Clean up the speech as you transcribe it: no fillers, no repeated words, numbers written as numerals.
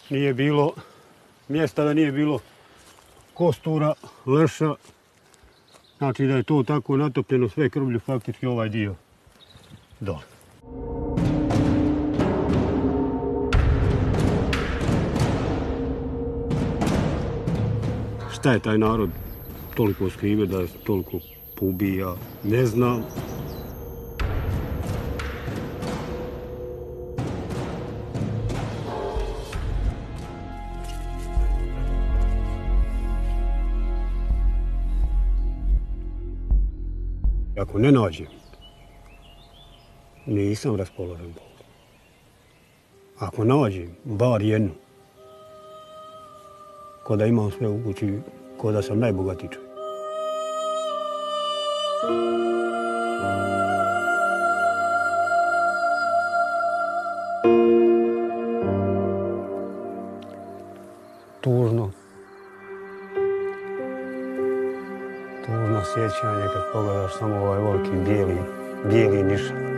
nije bilo mjesta, da nije bilo kostura, lrša. Znači da je to tako natopljeno sve krvlju, faktički ovaj dio dole. Šta je taj narod toliko skrivio da je toliko pobija, ne znam. Ako ne nađem, nisam raspoložen. Ako nađem, bar jednu, ko da imam sve u kući, ko da sam najbogatiji čovjek. Tužno. Tužno sjećanje kad pogledaš samo ovaj veliki bijeli nišan.